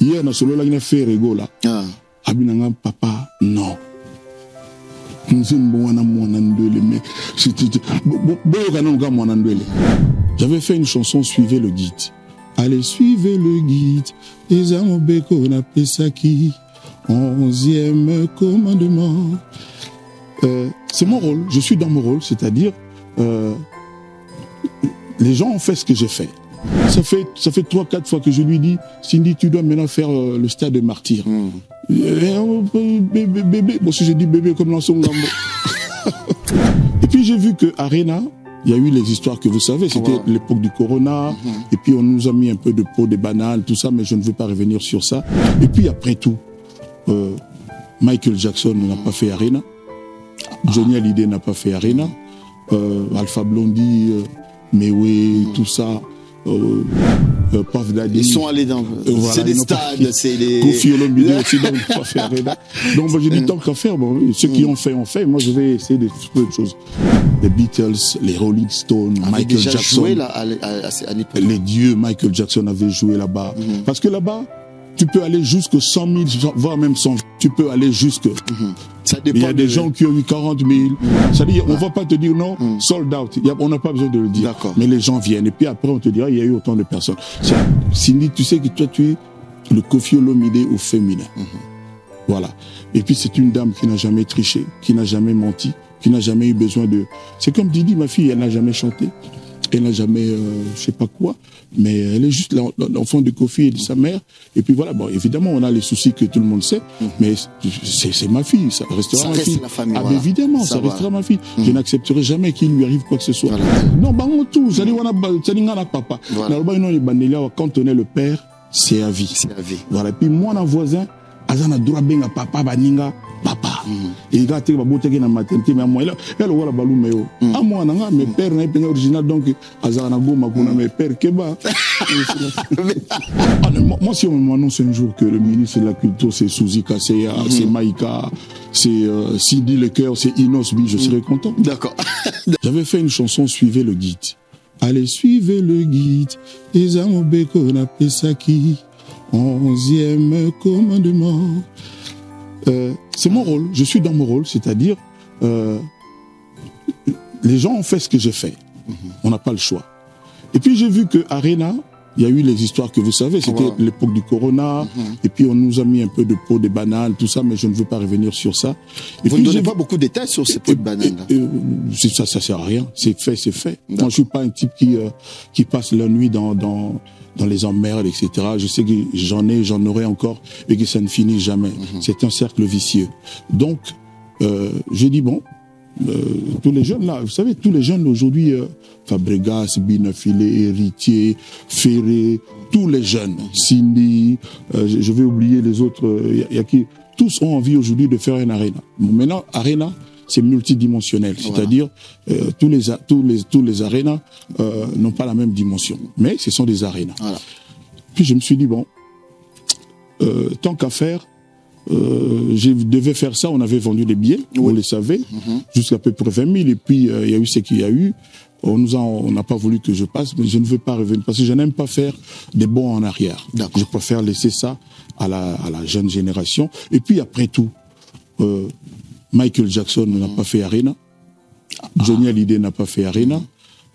Hier, na solo la gna fait rigola. Abinanga papa, non. J'avais fait une chanson, Suivez le guide. Allez, suivez le guide. Les Amobeko Napesaki, 11e commandement. C'est mon rôle, je suis dans mon rôle, c'est-à-dire les gens ont fait ce que j'ai fait. Ça fait 3-4 fois que je lui dis, Cindy, tu dois maintenant faire le stade de martyr. Bébé, bon, si j'ai dit bébé comme l'ensemble. Et puis j'ai vu que Arena, il y a eu les histoires que vous savez, c'était l'époque du Corona, et puis on nous a mis un peu de peau, des bananes, tout ça, mais je ne veux pas revenir sur ça. Et puis après tout, Michael Jackson n'a pas fait Arena, Johnny Hallyday n'a pas fait Arena, Alpha Blondy, Mewe, tout ça. Ils sont allés dans voilà, c'est des stades, c'est les Kofi Olomide aussi, donc ils n'ont pas fait Arena. Donc j'ai dit tant qu'à faire, bon, ceux qui ont fait, moi je vais essayer de faire autre chose. Les Beatles, les Rolling Stones, Michael Jackson, joué là, à les dieux, Michael Jackson avait joué là-bas. Parce que là-bas, tu peux aller jusque 100 000, voire même 100 000. Tu peux aller jusque. Ça dépend. Il y a des gens qui ont eu 40 000. C'est-à-dire, on ne va pas te dire non, sold out. On n'a pas besoin de le dire. Mais les gens viennent. Et puis après, on te dira, il y a eu autant de personnes. Cindy, tu sais que toi, tu es le Kofi Olomide au féminin. Voilà. Et puis, c'est une dame qui n'a jamais triché, qui n'a jamais menti, qui n'a jamais eu besoin de... C'est comme Didi, ma fille, elle n'a jamais chanté. Elle n'a jamais, je sais pas quoi, mais elle est juste l'enfant de Kofi et de sa mère. Et puis voilà, bon, évidemment, on a les soucis que tout le monde sait, mais c'est ma fille, ça restera ma fille. La famille, voilà. Évidemment, ça restera ma fille. Je n'accepterai jamais qu'il lui arrive quoi que ce soit. Non, bah, on tout, ça dit, on a papa. Quand on est le père, c'est à vie. C'est à vie. Voilà. Et puis moi, un voisin, azana droit benga papa, baninga, papa. Et il a été baboté na maternité, mais moi, elle voilà balou meo. À moi, nanga, mes pères n'a pas original, donc azana goma kuna mes pères keba. Moi, si on m'annonce un jour que le ministre de la Culture, c'est Souzi Kasseya, c'est Maïka, c'est Sidi Lecoeur, c'est Inosbi, je serais content. D'accord. J'avais fait une chanson, Suivez le guide. Allez, suivez le guide. Les Amobeko Napesaki, 11e commandement. C'est mon rôle, je suis dans mon rôle, c'est-à-dire les gens ont fait ce que j'ai fait. On n'a pas le choix. Et puis j'ai vu que Arena, il y a eu les histoires que vous savez, c'était l'époque du Corona, et puis on nous a mis un peu de peau, des bananes, tout ça, mais je ne veux pas revenir sur ça. Et vous ne donnez pas beaucoup de détails sur ces peaux de bananes là. Ça sert à rien, c'est fait, c'est fait. Moi je suis pas un type qui passe la nuit dans les emmerdes, etc. Je sais que j'en aurai encore, et que ça ne finit jamais. C'est un cercle vicieux. Donc, j'ai dit bon, tous les jeunes là, vous savez, tous les jeunes aujourd'hui, Fabregas, Binafilé, Héritier, Ferré, tous les jeunes, Cindy, je vais oublier les autres, y a qui, tous ont envie aujourd'hui de faire une Arena. Bon, maintenant, Arena, c'est multidimensionnel, c'est-à-dire tous les arénas n'ont pas la même dimension, mais ce sont des arénas. Voilà. Puis je me suis dit bon, tant qu'à faire, je devais faire ça. On avait vendu des billets, vous le savez, jusqu'à peu près 20 000. Et puis il y a eu ce qu'il y a eu. On n'a pas voulu que je passe, mais je ne veux pas revenir parce que je n'aime pas faire des bons en arrière. Je préfère laisser ça à la jeune génération. Et puis après tout, Michael Jackson n'a pas fait Arena, Johnny Hallyday n'a pas fait Arena,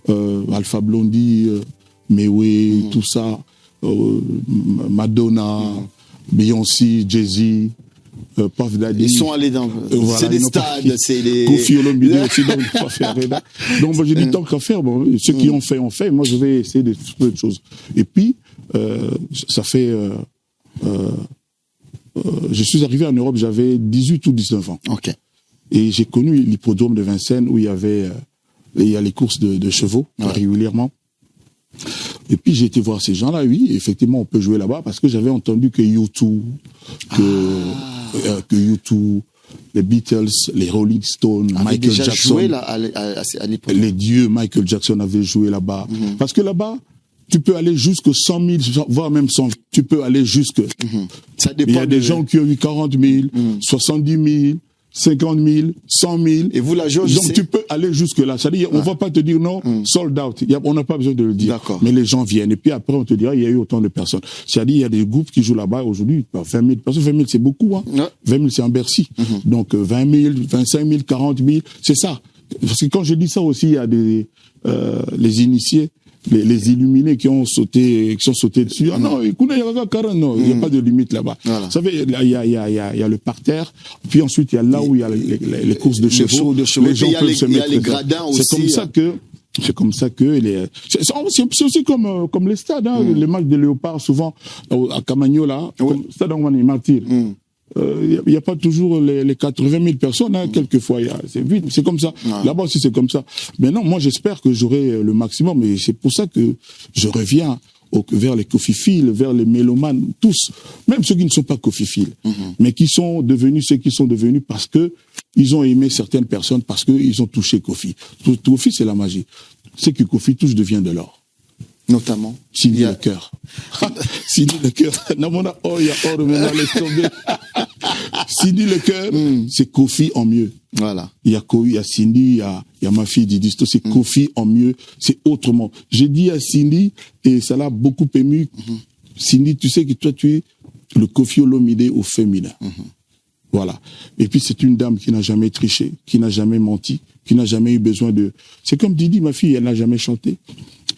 Alpha Blondy, Mewe, tout ça, Madonna, Beyoncé, Jay-Z, Puff Daddy. Ils sont allés dans c'est des stades, c'est les Kofi Olomide aussi, donc ils n'ont pas fait Arena. Donc j'ai dit tant qu'à faire, bon, ceux qui ont fait, ont fait. Moi je vais essayer de faire autre chose. Et puis ça fait je suis arrivé en Europe, j'avais 18 ou 19 ans. Okay. Et j'ai connu l'hippodrome de Vincennes où il y a les courses de chevaux régulièrement. Et puis j'ai été voir ces gens-là, oui, effectivement on peut jouer là-bas parce que j'avais entendu que U2, que U2, les Beatles, les Rolling Stones, Michael Jackson, joué là, à les dieux, Michael Jackson avait joué là-bas. Parce que là-bas, tu peux aller jusque 100 000, voire même 100 000. Tu peux aller jusque... Ça dépend. Il y a des gens qui ont eu 40 000, 70 000, 50 000, 100 000. Et vous, la jauge, donc tu peux aller jusque-là. C'est-à-dire, on va pas te dire non, sold out. On n'a pas besoin de le dire. Mais les gens viennent. Et puis après, on te dira, il y a eu autant de personnes. C'est-à-dire, il y a des groupes qui jouent là-bas aujourd'hui. 20 000 personnes. 20 000, c'est beaucoup. Hein. 20 000, c'est en Bercy. Donc 20 000, 25 000, 40 000, c'est ça. Parce que quand je dis ça aussi, il y a des les initiés, les illuminés qui sont sautés dessus. Ah non, écoutez, il y a 40, non, il n'y a pas de limite là-bas. Vous savez, il y a le parterre, puis ensuite il y a là où il y a les courses de chevaux. Les gens peuvent se mettre. Il y a les gradins aussi. C'est comme ça que c'est aussi comme les stades, hein, les matchs de Léopard souvent à Camagno là, stade où on est martyr. Il n'y a pas toujours les 80 000 personnes, hein, quelquefois, c'est vite, c'est comme ça. Là-bas aussi, c'est comme ça. Mais non, moi, j'espère que j'aurai le maximum, et c'est pour ça que je reviens vers les cofiphiles, vers les mélomanes, tous, même ceux qui ne sont pas cofiphiles, mais qui sont devenus ceux qui sont devenus parce que ils ont aimé certaines personnes, parce qu'ils ont touché Kofi. Kofi, c'est la magie. C'est que Kofi touche devient de l'or. Notamment Sidi le cœur. Sidi le cœur. Namona, oh, il y a or, maintenant, laisse tomber. Sidi le cœur, c'est Kofi en mieux. Voilà. Il y a Cindy, il y a ma fille Didisto, c'est Kofi en mieux, c'est autrement. J'ai dit à Cindy, et ça l'a beaucoup ému, Cindy, tu sais que toi, tu es le Kofi Olomide au féminin. Voilà. Et puis, c'est une dame qui n'a jamais triché, qui n'a jamais menti, qui n'a jamais eu besoin de... C'est comme Didi, ma fille, elle n'a jamais chanté.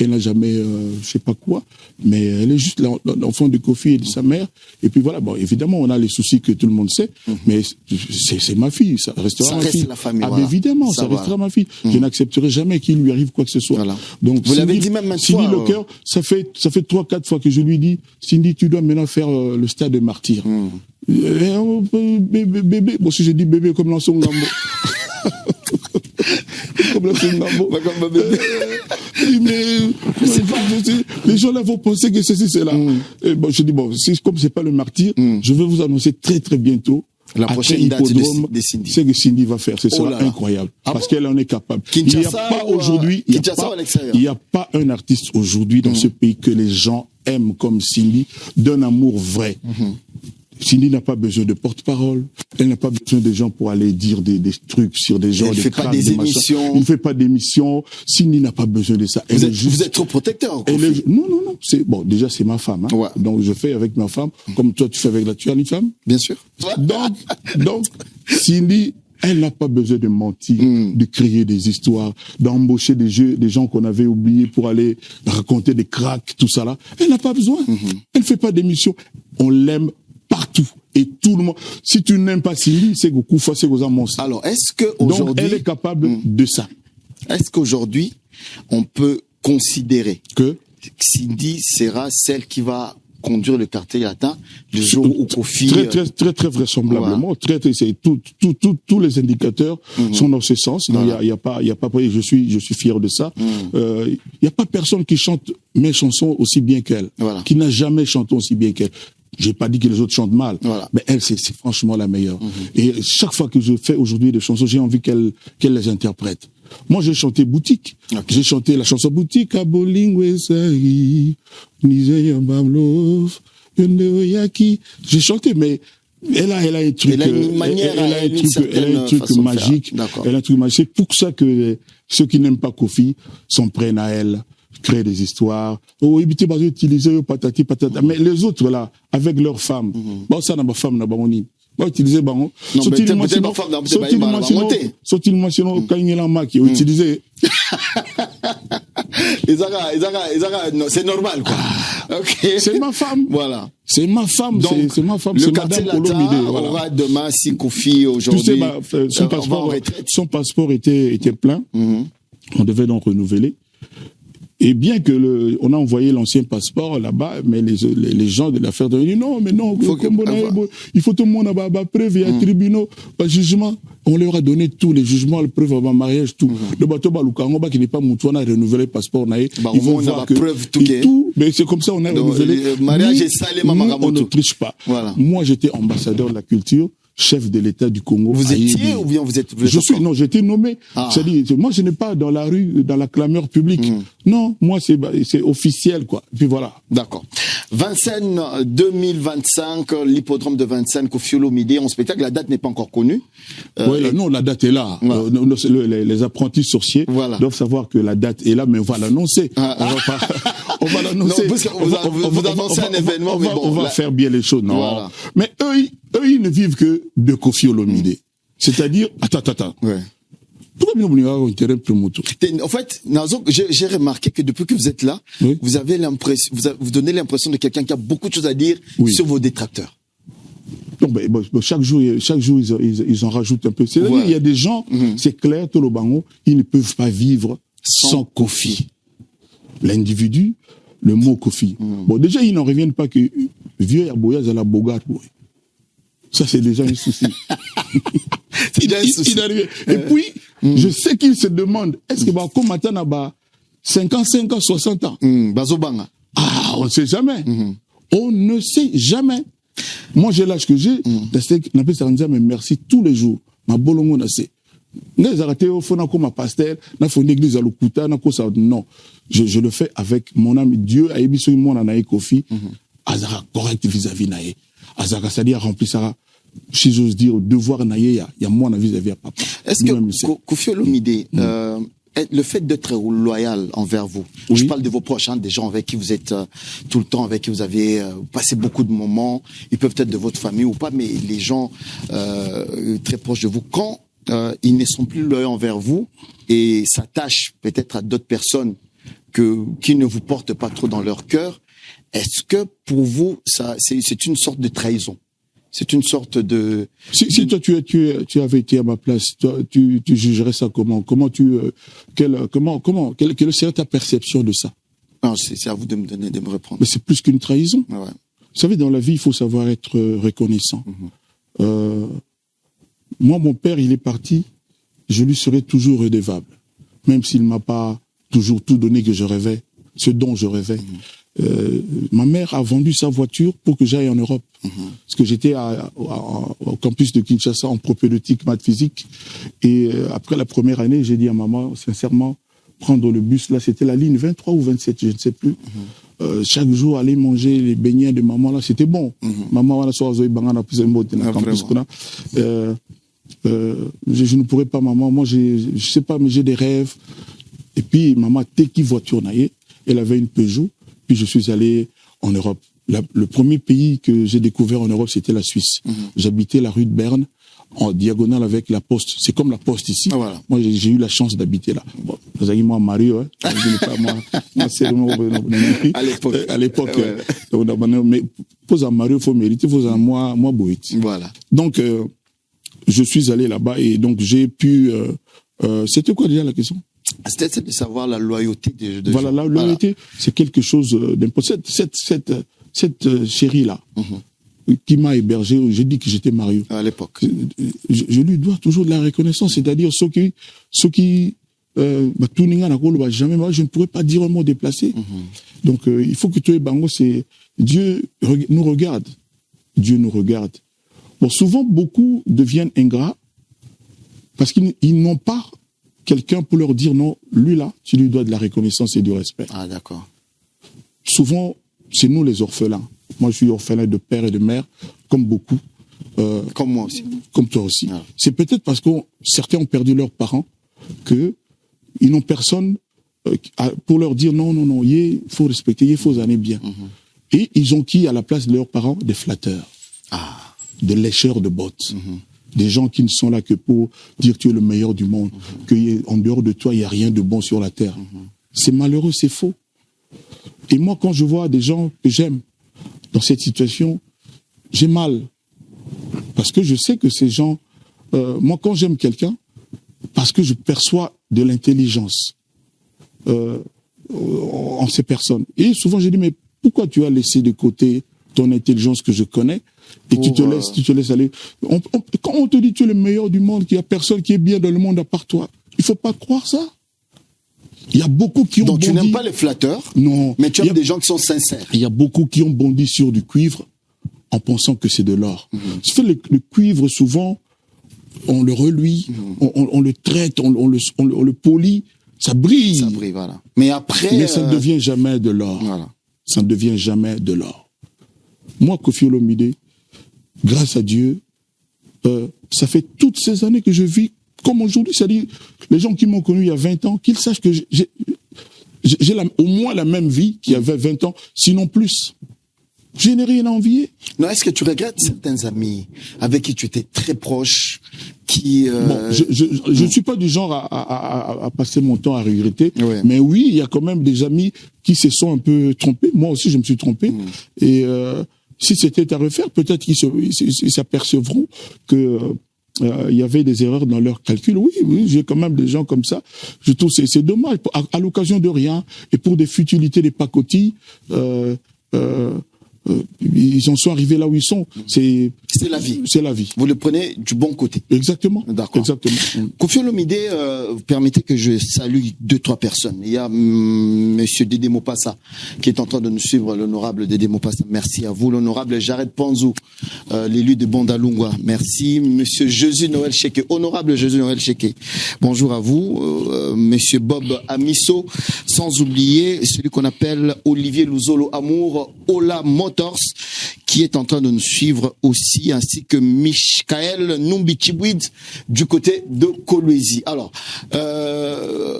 Elle n'a jamais, je sais pas quoi, mais elle est juste l'enfant de Kofi et de sa mère. Et puis voilà, bon, évidemment, on a les soucis que tout le monde sait, mais c'est ma fille, ça restera ma fille. La famille, voilà. Évidemment, ça restera ma fille. Je n'accepterai jamais qu'il lui arrive quoi que ce soit. Voilà. Donc, vous l'avez dit même maintenant. Cindy le cœur, ça fait 3-4 fois que je lui dis, Cindy, tu dois maintenant faire le stade de martyr. Bébé, bon, si je dis bébé comme dans son gambo. Comme dans son gambo. Comme bébé. Mais les gens là vont penser que ceci, c'est là. Et bon, je dis, bon, comme c'est pas le martyr, je vais vous annoncer très très bientôt. La prochaine date de Cindy. C'est que Cindy va faire, c'est incroyable. Parce qu'elle en est capable. Il n'y a pas aujourd'hui, il n'y a pas un artiste aujourd'hui dans ce pays que les gens aiment comme Cindy, d'un amour vrai. Cindy n'a pas besoin de porte-parole. Elle n'a pas besoin de gens pour aller dire des trucs sur des gens. Elle ne fait pas des émissions. Il ne fait pas d'émissions. Cindy n'a pas besoin de ça. Vous êtes trop protecteur. Non. Bon, déjà, c'est ma femme. Hein. Ouais. Donc, je fais avec ma femme. Comme toi, tu fais avec tu as une femme? Bien sûr. Donc, Cindy, elle n'a pas besoin de mentir, de créer des histoires, d'embaucher des gens qu'on avait oubliés pour aller raconter des cracks, tout ça là. Elle n'a pas besoin. Elle ne fait pas d'émissions. On l'aime partout. Et tout le monde. Si tu n'aimes pas Cindy, c'est que Koufa, c'est que monstre. Alors, est-ce qu'aujourd'hui. Donc, elle est capable de ça. Est-ce qu'aujourd'hui, on peut considérer que Cindy sera celle qui va conduire le quartier latin le jour où Kofi. Très vraisemblablement. Voilà. Tous les indicateurs sont dans ce sens. Il y a pas, je suis fier de ça. Il y a pas personne qui chante mes chansons aussi bien qu'elle. Voilà. Qui n'a jamais chanté aussi bien qu'elle. J'ai pas dit que les autres chantent mal, mais elle, c'est franchement la meilleure. Et chaque fois que je fais aujourd'hui des chansons, j'ai envie qu'elle les interprète. Moi, j'ai chanté Boutique. J'ai chanté la chanson Boutique à Bolingwesari, j'ai chanté, mais elle a un truc, elle a un truc magique. Elle a un truc magique. C'est pour ça que ceux qui n'aiment pas Kofi s'en prennent à elle. Créer des histoires. Oh, éviter d'utiliser patati patata. Mais les autres là, avec leurs femmes. Bon, ça n'a pas femme, n'a pas mon utiliser bon. Sont-ils mentionnés quand il y a la maquille, utiliser. C'est normal, quoi. Okay. C'est ma femme. Voilà. C'est ma femme. Donc, c'est ma femme. Le quartier latin aura demain, si Kofi aujourd'hui. Tu sais, son passeport était plein. On devait donc renouveler. Et bien que on a envoyé l'ancien passeport là-bas, mais les gens de l'affaire de non, mais non, il faut tout le monde avoir preuve, il y a tribunaux, jugement. On leur a donné tous les jugements, le preuve avant mariage, tout. Le bateau Balukangoba qui n'est pas mouton, on a renouvelé le passeport, ils vont voir que tout, mais c'est comme ça, on a renouvelé. Mariage est salé, on ne triche pas. Voilà. Moi, j'étais ambassadeur de la culture. chef de l'État du Congo. Vous étiez ou bien vous êtes non, j'ai été nommé. C'est-à-dire, moi, je n'ai pas dans la rue, dans la clameur publique. Non, moi, c'est officiel, quoi. Puis voilà. D'accord. Vincennes 2025, l'hippodrome de Vincennes, Koffi Olomide en spectacle. La date n'est pas encore connue. Non, la date est là. Les apprentis sorciers doivent savoir que la date est là, mais on va l'annoncer. On va l'annoncer. Vous annoncez un événement, mais bon. On va faire bien les choses. Non. Voilà. Mais eux, ils ne vivent que de Koffi Olomide. C'est-à-dire, attends. Ouais. Pourquoi en fait, Nazo, j'ai remarqué que depuis que vous êtes là, vous avez l'impression, vous donnez l'impression de quelqu'un qui a beaucoup de choses à dire sur vos détracteurs. Non, chaque jour, ils en rajoutent un peu. C'est-à-dire, il y a des gens, c'est clair, Tolobango, ils ne peuvent pas vivre sans Koffi. L'individu, le mot Koffi. Bon, déjà, ils n'en reviennent pas que vieux Yaboya à la Bogart. Ça, c'est déjà un souci. Et puis, je sais qu'ils se demandent, est-ce que comme maintenant, 55 ans, 60 ans? Bazobanga. Ah, on ne sait jamais. On ne sait jamais. Moi, j'ai l'âge que j'ai. Mais merci tous les jours. Ma bolongo n'a c'est. Non, je le fais avec mon âme. Dieu a émis sur mon anaï Koffi. Azara correct vis-à-vis naïe. Azara, c'est-à-dire remplir ça. Si j'ose dire, devoir naïe, il y a moi vis-à-vis à papa. Est-ce que Koffi Olomide, le fait d'être loyal envers vous, je parle de vos proches, des gens avec qui vous êtes tout le temps, avec qui vous avez passé beaucoup de moments, ils peuvent être de votre famille ou pas, mais les gens très proches de vous, quand ils ne sont plus loyaux envers vous et s'attachent peut-être à d'autres personnes qui ne vous portent pas trop dans leur cœur, est-ce que pour vous, c'est une sorte de trahison? C'est une sorte de... Si toi, tu avais été à ma place, toi, tu jugerais ça comment? Quelle serait ta perception de ça? Non, c'est à vous de me répondre. Mais c'est plus qu'une trahison. Ouais. Vous savez, dans la vie, il faut savoir être reconnaissant. Moi, mon père, il est parti, je lui serai toujours redevable. Même s'il m'a pas toujours tout donné que je rêvais, ce dont je rêvais. Ma mère a vendu sa voiture pour que j'aille en Europe. Parce que j'étais au campus de Kinshasa en propédeutique, maths physique. Et après la première année, j'ai dit à maman, sincèrement, prendre le bus, là, c'était la ligne 23 ou 27, je ne sais plus. Chaque jour, aller manger les beignets de maman, là, c'était bon. Maman, là, sur Bangana, plus un mot de la campus. Je ne pourrais pas, maman. Moi, je sais pas, mais j'ai des rêves. Et puis, maman, t'es qui voiture naïe? Elle avait une Peugeot. Puis je suis allé en Europe. Le premier pays que j'ai découvert en Europe, c'était la Suisse. J'habitais la rue de Berne, en diagonale avec la Poste. C'est comme la Poste ici. Voilà. Moi, j'ai eu la chance d'habiter là. Bon, vous avez moi Mario, hein. Je n'ai pas moi c'est à l'époque. Mais pose à Mario, faut mériter, pose à moi Boït. Voilà. Donc, je suis allé là-bas et donc j'ai pu. C'était quoi déjà la question? C'était de savoir la loyauté de voilà, la loyauté, c'est quelque chose d'impossible. Cette chérie-là, qui m'a hébergé, j'ai dit que j'étais Mario. À l'époque. Je lui dois toujours de la reconnaissance, c'est-à-dire ceux qui jamais, moi, je ne pourrais pas dire un mot déplacé. Donc, il faut que tu aies bango, c'est Dieu nous regarde. Dieu nous regarde. Bon, souvent, beaucoup deviennent ingrats parce qu'ils n'ont pas quelqu'un pour leur dire non, lui là, tu lui dois de la reconnaissance et du respect. Ah, d'accord. Souvent, c'est nous les orphelins. Moi, je suis orphelin de père et de mère, comme beaucoup. Comme moi aussi. Comme toi aussi. Ah. C'est peut-être parce que certains ont perdu leurs parents qu'ils n'ont personne pour leur dire non, il faut respecter, il faut aller bien. Et ils ont qui à la place de leurs parents? Des flatteurs. Des lécheurs de bottes. Des gens qui ne sont là que pour dire que tu es le meilleur du monde, qu'en dehors de toi, il n'y a rien de bon sur la terre. C'est malheureux, c'est faux. Et moi, quand je vois des gens que j'aime dans cette situation, j'ai mal. Parce que je sais que ces gens... moi, quand j'aime quelqu'un, parce que je perçois de l'intelligence en ces personnes. Et souvent, je dis, mais pourquoi tu as laissé de côté ton intelligence que je connais et tu te laisses aller. Quand on te dit tu es le meilleur du monde, qu'il n'y a personne qui est bien dans le monde à part toi, il ne faut pas croire ça. Il y a beaucoup qui ont bondi. Donc tu n'aimes pas les flatteurs? Non. Mais tu aimes des gens qui sont sincères. Il y a beaucoup qui ont bondi sur du cuivre en pensant que c'est de l'or. Le cuivre, souvent, on le reluit, on le traite, on le polit, ça brille. Ça brille, voilà. Mais après... Mais ça ne devient jamais de l'or. Voilà. Ça ne devient jamais de l'or. Moi, Koffi Olomide, grâce à Dieu, ça fait toutes ces années que je vis comme aujourd'hui. C'est-à-dire, les gens qui m'ont connu il y a 20 ans, qu'ils sachent que j'ai au moins la même vie qu'il y avait 20 ans, sinon plus. Je n'ai rien à envier. Non, est-ce que tu regrettes certains amis avec qui tu étais très proche, qui... Bon, je ne suis pas du genre à passer mon temps à regretter, Ouais. mais oui, il y a quand même des amis qui se sont un peu trompés. Moi aussi, je me suis trompé. Et si c'était à refaire, peut-être qu'ils s'apercevront que il y avait des erreurs dans leurs calculs. Oui, j'ai quand même des gens comme ça. Je trouve que c'est dommage. À l'occasion de rien, et pour des futilités, des pacotilles, ils en sont arrivés là où ils sont. C'est la vie. C'est la vie. Vous le prenez du bon côté. Exactement. D'accord. Exactement. Koffi Olomide, permettez que je salue 2-3 personnes. Il y a Monsieur Dédé Mopassa qui est en train de nous suivre, l'honorable Dédé Mopassa. Merci à vous. L'honorable Jared Panzou, l'élu de Bondalungwa. Merci. Monsieur Jésus Noël Cheke, honorable Jésus Noël Cheke. Bonjour à vous. Monsieur Bob Amiso, sans oublier celui qu'on appelle Olivier Luzolo Amour, Ola Motors, qui est en train de nous suivre aussi, ainsi que Michael Numbichibouid du côté de Kolwezi. Alors,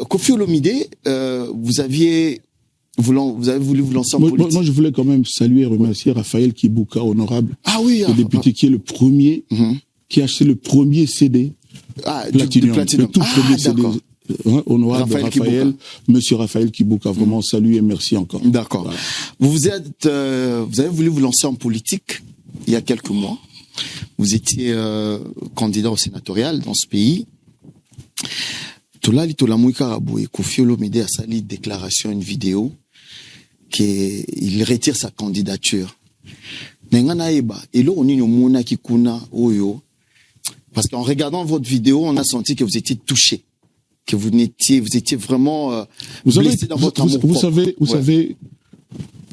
Koffi Olomide, vous avez voulu vous lancer en politique. Moi, je voulais quand même saluer et remercier Raphaël Kibuka, honorable. Ah oui, le député qui est le premier, qui a acheté le premier CD Platinum. Le tout premier CD. Honorable Raphaël, Monsieur Raphaël Kibuka, vraiment salut et merci encore. D'accord. Voilà. Vous avez voulu vous lancer en politique il y a quelques mois. Vous étiez candidat au sénatorial dans ce pays. Tolali Tolamouika Aboué, Koffi Olomide a sali déclaration, une vidéo, qu'il retire sa candidature. Parce qu'en regardant votre vidéo, on a senti que vous étiez touché, que vous étiez vraiment blessé dans votre amour. Vous savez,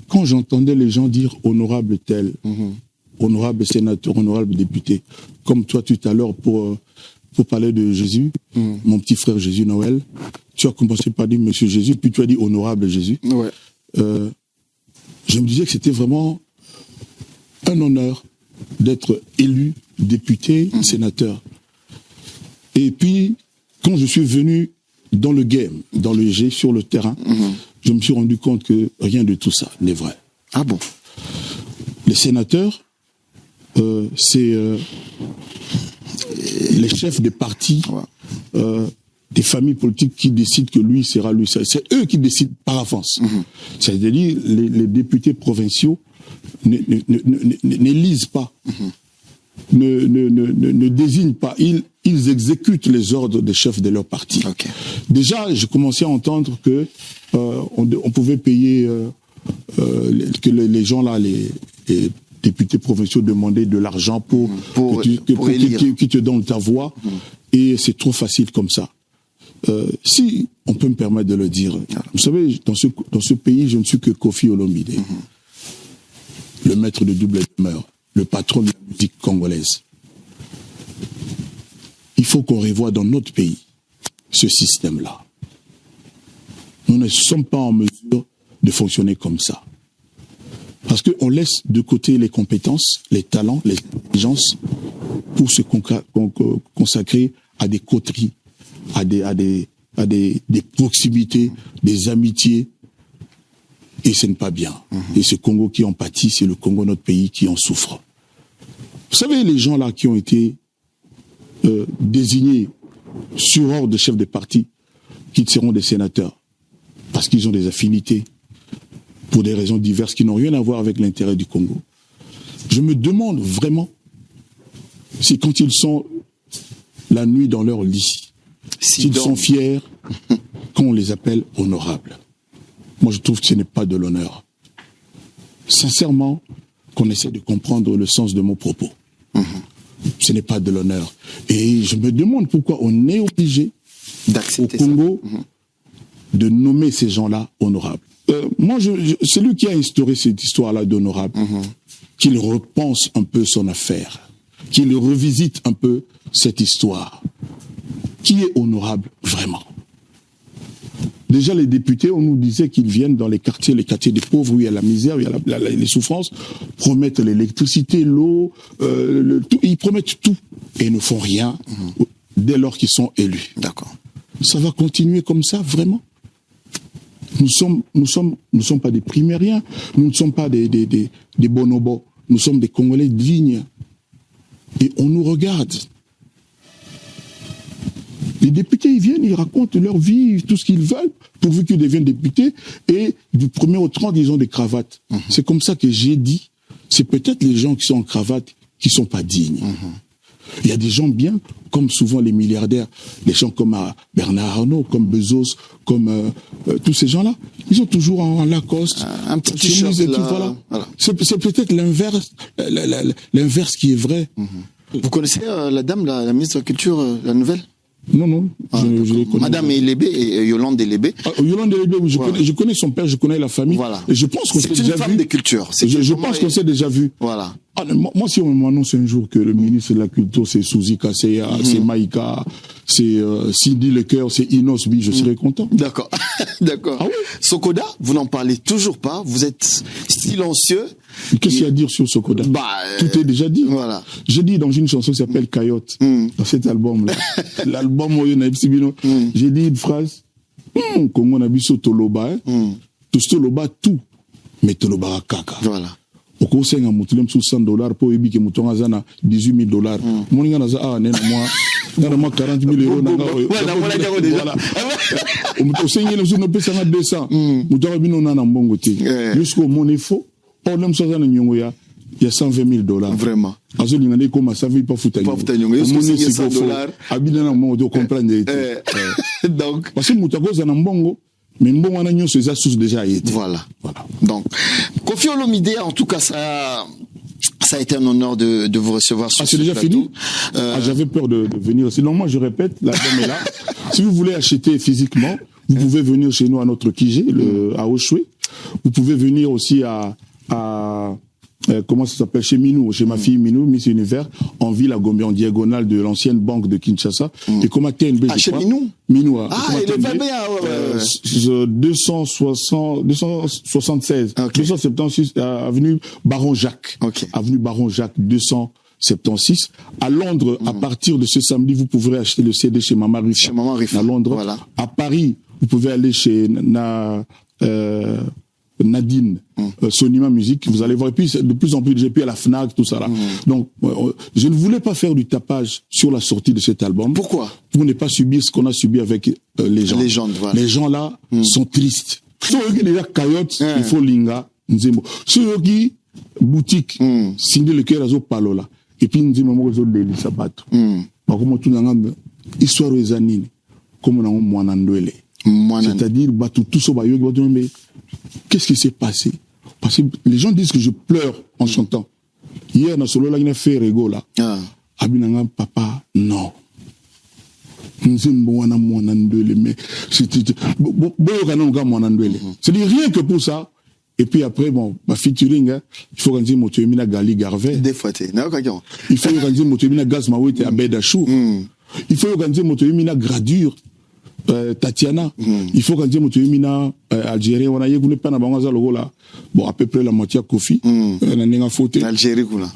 quand j'entendais les gens dire honorable tel, honorable sénateur, honorable député, comme toi tout à l'heure pour parler de Jésus, mon petit frère Jésus Noël, tu as commencé par dire Monsieur Jésus, puis tu as dit honorable Jésus. Ouais. Je me disais que c'était vraiment un honneur d'être élu député, sénateur. Et puis, quand je suis venu dans le game, dans le G, sur le terrain, je me suis rendu compte que rien de tout ça n'est vrai. Ah bon? Les sénateurs, c'est les chefs des partis, des familles politiques qui décident que lui sera lui. C'est eux qui décident par avance. C'est-à-dire les députés provinciaux n'élisent pas, ne désignent pas. Ils exécutent les ordres des chefs de leur parti. Okay. Déjà, je commençais à entendre que on pouvait payer, que les gens là, les députés provinciaux demandaient de l'argent pour qu'ils te donnent ta voix, et c'est trop facile comme ça. Si on peut me permettre de le dire, vous savez, dans ce pays, je ne suis que Koffi Olomide, le maître de double demeure, le patron de la musique congolaise. Il faut qu'on revoie dans notre pays ce système-là. Nous ne sommes pas en mesure de fonctionner comme ça. Parce qu'on laisse de côté les compétences, les talents, les intelligences pour se consacrer à des coteries, à des proximités, des amitiés. Et ce n'est pas bien. Et ce Congo qui en pâtit, c'est le Congo, notre pays, qui en souffre. Vous savez, les gens là qui ont été désignés sur ordre de chefs de parti, qui seront des sénateurs, parce qu'ils ont des affinités, pour des raisons diverses qui n'ont rien à voir avec l'intérêt du Congo. Je me demande vraiment si quand ils sont la nuit dans leur lit, s'ils sont fiers quand on les appelle honorables. Moi, je trouve que ce n'est pas de l'honneur. Sincèrement, qu'on essaie de comprendre le sens de mon propos. Ce n'est pas de l'honneur. Et je me demande pourquoi on est obligé, au Congo, de nommer ces gens-là honorables. Moi, c'est lui qui a instauré cette histoire-là d'honorable. qu'il repense un peu son affaire, qu'il revisite un peu cette histoire. Qui est honorable vraiment? Déjà, les députés, on nous disait qu'ils viennent dans les quartiers des pauvres, où il y a la misère, où il y a les souffrances, promettent l'électricité, l'eau, tout, ils promettent tout et ne font rien dès lors qu'ils sont élus. D'accord. Ça va continuer comme ça, vraiment? Nous sommes pas des primériens, nous ne sommes pas des bonobos, nous sommes des Congolais dignes. Et on nous regarde. Les députés, ils viennent, ils racontent leur vie, tout ce qu'ils veulent, pourvu qu'ils deviennent députés, et du 1er au 30, ils ont des cravates. C'est comme ça que j'ai dit, c'est peut-être les gens qui sont en cravate qui sont pas dignes. Il y a des gens bien, comme souvent les milliardaires, les gens comme Bernard Arnault, comme Bezos, comme tous ces gens-là, ils sont toujours en Lacoste, un petit t-shirt là. Voilà. C'est peut-être l'inverse qui est vrai. Vous connaissez la dame, la ministre de la Culture, la nouvelle? Non, je les connais. Madame Elébé, Yolande Elébé. Yolande Elébé, oui, je connais son père, je connais la famille. Voilà. Et je pense qu'on s'est déjà vu. C'est une femme de culture. Je pense qu'on s'est déjà vu. Voilà. Moi, si on m'annonce un jour que le ministre de la Culture, c'est Souzi Kasseya, c'est Maïka, c'est Sidi Lecoeur, c'est Inosbi, je serais content. D'accord. D'accord. Ah oui? Sokoda, vous n'en parlez toujours pas. Vous êtes silencieux. Qu'est-ce qu'il y a à dire sur Sokoda? Tout est déjà dit. Voilà. J'ai dit dans une chanson qui s'appelle Coyote, dans cet album-là, l'album Oyo na Epsibino, j'ai dit une phrase, Congo na biso toloba, toloba tout, mais toloba kaka. Voilà. Oko senga mutulem sous $100 pour ebike mutonga zana $18,000. Moninga na za nena moi 40,000 euros nanga. Voilà. Omuto senga na sous pesa na 200. Mutonga bino na mbongo ti. Jusqu'au mon faux. Or même ça na nyongo ya $120,000. Vraiment. Azo lingane ko masavi pas futa nyongo. Pas futa nyongo. $100. Abina na mo de comprendre. Donc parce que mutako za na mbongo. Mais bon, on a mis ces astuces déjà été. Voilà. Donc, Koffi Olomide, en tout cas, ça a été un honneur de vous recevoir sur ce plateau. C'est déjà fini? J'avais peur de venir. Sinon, moi, je répète, l'album est là. Si vous voulez acheter physiquement, vous pouvez venir chez nous à notre Kijé, à Oshwe. Vous pouvez venir aussi à comment ça s'appelle, chez Minou, chez ma fille Minou, Miss Univers, en ville à Gombe, en diagonale de l'ancienne banque de Kinshasa. Et comme à TNB, chez Minou? Minou, il est pas bien, 276, 276, avenue Baron Jacques. Avenue Baron Jacques, 276. À Londres, à partir de ce samedi, vous pourrez acheter le CD chez Maman Rifa. Chez Maman Rifa. À Londres. Voilà. À Paris, vous pouvez aller chez Nadine, Sonima Musique, vous allez voir, et puis de plus en plus, j'ai pu à la FNAC, tout ça là. Donc, je ne voulais pas faire du tapage sur la sortie de cet album. Pourquoi? Pour ne pas subir ce qu'on a subi avec les gens. Voilà. Les gens là sont tristes. Ceux qui déjà Coyote, il faut Linga, Nzembo. Ceux qui boutique, Cindy le cœur azo palola. Et puis Nzembo mo zo deli sabato. Comme tout n'angam histoire aux années, comme on a mwanandwele. C'est-à-dire, tout ça, mais qu'est-ce qui s'est passé? Parce que les gens disent que je pleure en chantant. Hier, dans solo, là, il a fait rigolo là. Abinanga, papa, non. C'est-à-dire rien que pour ça. Et puis après, bon, ma featuring, il faut organiser mon Motoyemina Gali Garvey. Des fois, il faut organiser mon Motoyemina Gaz Mawete à Bedachou. Il faut organiser mon Motoyemina Gradure. Tatiana, il faut qu'on dise Motoyemina Algérien, on a eu une peine à Bangaza Logo là. Bon, à peu près la moitié Koffi. Algérie, quoi.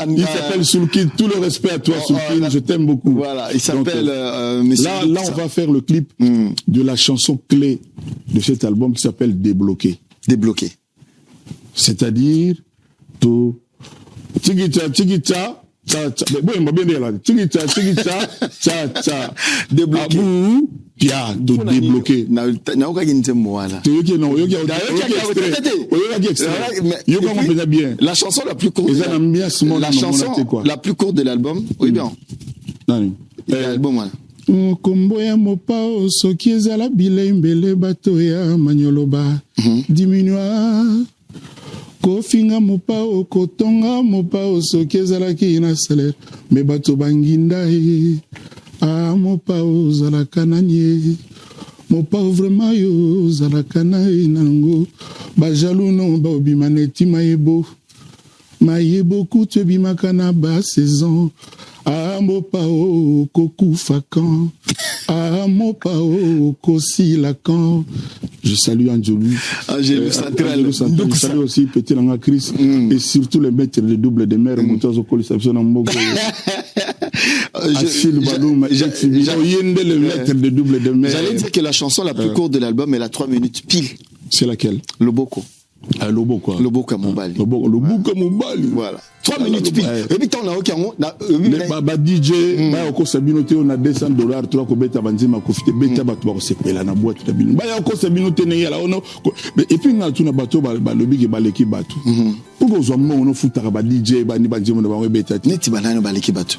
Il s'appelle Soulkid. Tout le respect à toi, Soulkid. Je t'aime beaucoup. Voilà, il s'appelle là, on va faire le clip de la chanson clé de cet album qui s'appelle Débloqué. Débloqué. C'est-à-dire, tout. Tigita. Débloqué. Pia, débloqué. La chanson la plus courte. La chanson la plus courte de l'album. Oui, bien. L'album, voilà. Kombo ya mopao soki ezala bilei mbele bato ya manyoloba diminua kofinga mopao kotonga mopao soki ezalaki na salaire me bato banginda mopao ozalaka nani Mon pauvre mayo zalakana inango bajalou non ba obimaneti mayebo mayebo kutu bimakana ba saison amo pao koku fakan amo pao kosi lakan. Je salue Angelou. Angelou Central. Je salue aussi Petit Langa Chris et surtout les maîtres de double de mer Moutazo Colisation en Mogo. Achille Baloum, le maître de double de mer. J'allais dire que la chanson la plus courte de l'album elle a 3 minutes pile. C'est laquelle? Loboko. Ah, Loboko. Loboko Mobali. Loboko Mobali. Voilà. 3 minutes pile. Et puis t'en as aucun mot. DJ, on sabinoté on a $200, tu vas beta banzima kofite beta bato ba sepela na boîte tabino. Ba ya ko sabinoté ne yala ono. Et puis na tuna bato ba lobi ke baleki bato. Pour que zo mo on futa ba DJ ba ni banzima na ba beta. Neti banana baleki bato.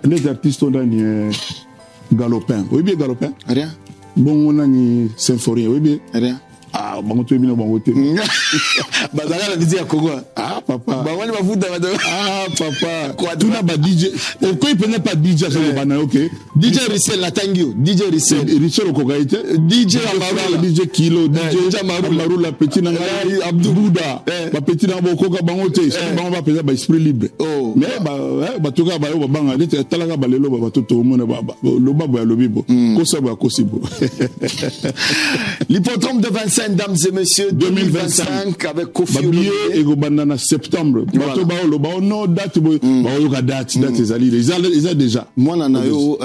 Les artistes ont ni Galopin. Oui bien Galopin. Rien. Bon on a ni Symphonie. Oui bien. Rien. Ah, bango to bino bango te. Bazala la musique à Congo. Ah papa. Ba wani bafuta ba. Ah papa. Quoi tu n'as pas DJ. Pourquoi il prenait pas DJ sur le bana OK? DJ Rissel la tangio. DJ Rissel. Rissel au Kogaïté. DJ Amarula. DJ Kilo. DJ Amarula petit nanga Abdou Bouda. Ba petit nanga bokoka bango te. C'est bango ba pesa ba esprit libre. Oh. Mais ba toka ba yo banga ndete talaka ba lelo ba to to mona ba. Lo ba ya lobibo. Kosa ba kosibo. L'hippodrome de 25 dames et messieurs 2025 avec Kofi Olomide et go banana septembre bato ba lo ba no date ba yo ka date ezali ils a déjà moi nanayo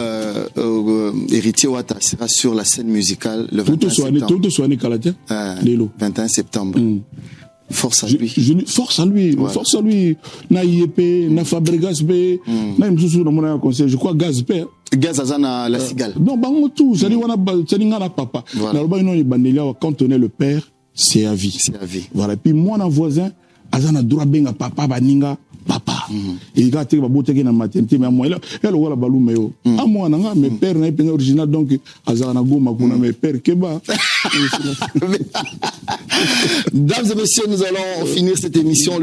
héritier Wata sera sur la scène musicale le 21 septembre tout soigné kalatia lelo 21 septembre force à lui force à lui voilà. Force à lui na IEP na Fabregas be na msusu na mona conseil je crois gaz pe gaz azana la cigale non bango tout ça dit wana ça dit ngana papa na loba ino bandelia quand on est le père c'est à vie voilà puis moi na voisin azana droit benga papa baninga papa et ga te ba boteke na maternité mais moi elle wala balume yo a moi na mes père na penga original donc azana goma kuna mes père keba. Dames et messieurs, nous allons finir cette émission.